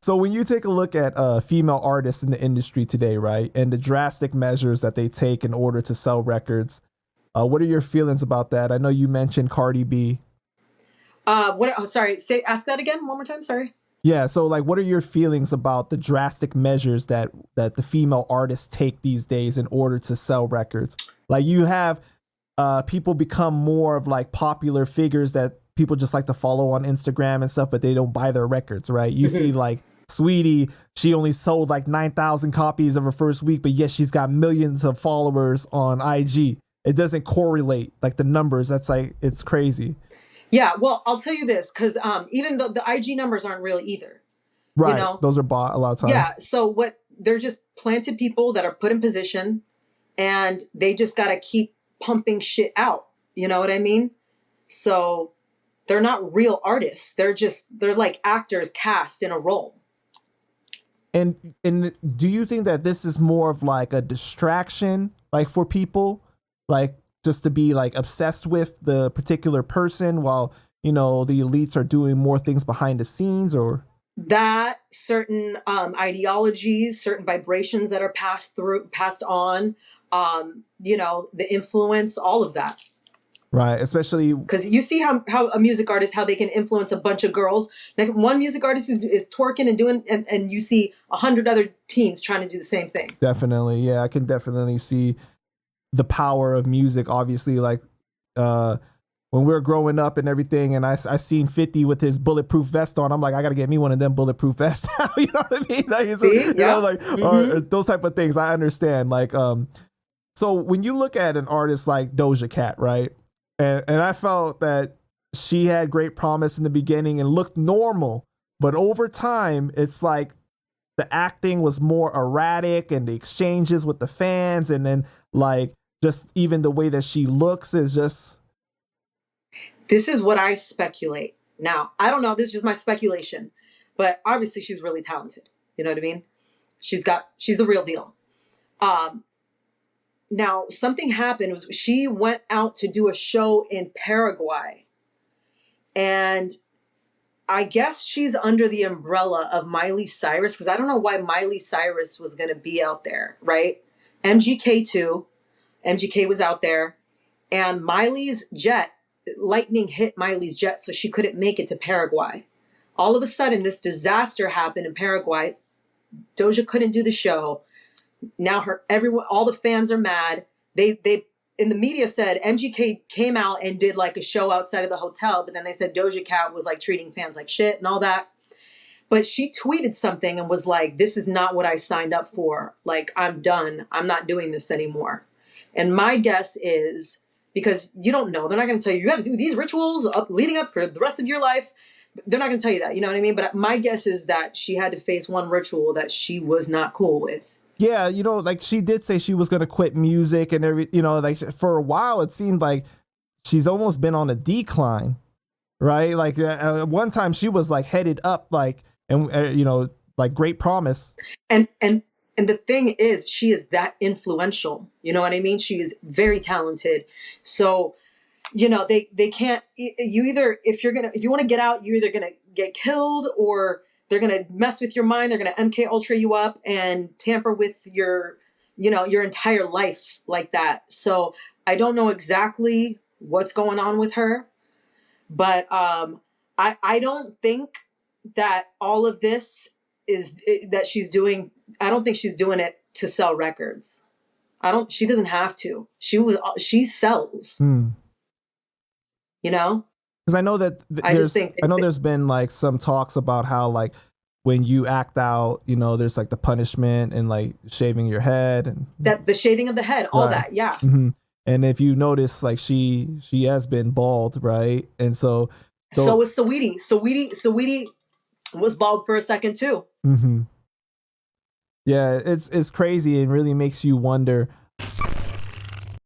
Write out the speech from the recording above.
So when you take a look at female artists in the industry today, right, and the drastic measures that they take in order to sell records, what are your feelings about that? I know you mentioned Cardi B. Sorry. Ask that again one more time. Sorry. Yeah. So like, what are your feelings about the drastic measures that the female artists take these days in order to sell records? Like you have people become more of like popular figures that people just like to follow on Instagram and stuff, but they don't buy their records, right? You see like Sweetie, she only sold like 9,000 copies of her first week, but yet she's got millions of followers on IG. It doesn't correlate like the numbers. That's like, it's crazy. Yeah, well, I'll tell you this, because even the IG numbers aren't real either. Right. You know? Those are bought a lot of times. Yeah. So they're just planted people that are put in position, and they just got to keep pumping shit out. You know what I mean? So they're not real artists. They're like actors cast in a role. And do you think that this is more of like a distraction, like for people, like just to be like obsessed with the particular person while, you know, the elites are doing more things behind the scenes, or that certain ideologies, certain vibrations that are passed on, you know, the influence, all of that. Right, especially because you see how a music artist, how they can influence a bunch of girls. Like one music artist is twerking and doing, and you see 100 other teens trying to do the same thing. Definitely, yeah, I can definitely see the power of music. Obviously, like when we were growing up and everything, and I seen 50 with his bulletproof vest on. I'm like, I gotta get me one of them bulletproof vests. You know what I mean? Like, see? You know, like or those type of things. I understand. Like, so when you look at an artist like Doja Cat, right? And I felt that she had great promise in the beginning and looked normal. But over time, it's like the acting was more erratic and the exchanges with the fans. And then like just even the way that she looks is just. This is what I speculate. Now, I don't know. This is just my speculation. But obviously she's really talented. You know what I mean? She's the real deal. Now, something happened. Was she went out to do a show in Paraguay. And I guess she's under the umbrella of Miley Cyrus, because I don't know why Miley Cyrus was going to be out there, right? MGK too. MGK was out there. And Miley's jet, lightning hit Miley's jet, so she couldn't make it to Paraguay. All of a sudden, this disaster happened in Paraguay. Doja couldn't do the show. Now all the fans are mad. They in the media said MGK came out and did like a show outside of the hotel, but then they said Doja Cat was like treating fans like shit and all that. But she tweeted something and was like, "This is not what I signed up for. Like, I'm done. I'm not doing this anymore." And my guess is, because you don't know, they're not going to tell you, you got to do these rituals leading up for the rest of your life. They're not going to tell you that, you know what I mean? But my guess is that she had to face one ritual that she was not cool with. Yeah, you know, like she did say she was going to quit music and you know, like for a while it seemed like she's almost been on a decline, right? Like one time she was like headed up, like, and you know, like great promise. And the thing is, she is that influential. You know what I mean? She is very talented. So, you know, they can't, if you want to get out, you're either going to get killed, or they're going to mess with your mind. They're going to MK Ultra you up and tamper with your entire life like that. So I don't know exactly what's going on with her, but I don't think that all of this is that she's doing. I don't think she's doing it to sell records. She doesn't have to. She sells. You know? Because I know that there's been like some talks about how like when you act out, you know, there's like the punishment and like shaving your head and that the shaving of the head, all that, yeah. Mm-hmm. And if you notice, like she has been bald, right? And so was Saweetie. Saweetie was bald for a second too. Mm-hmm. Yeah, it's crazy and really makes you wonder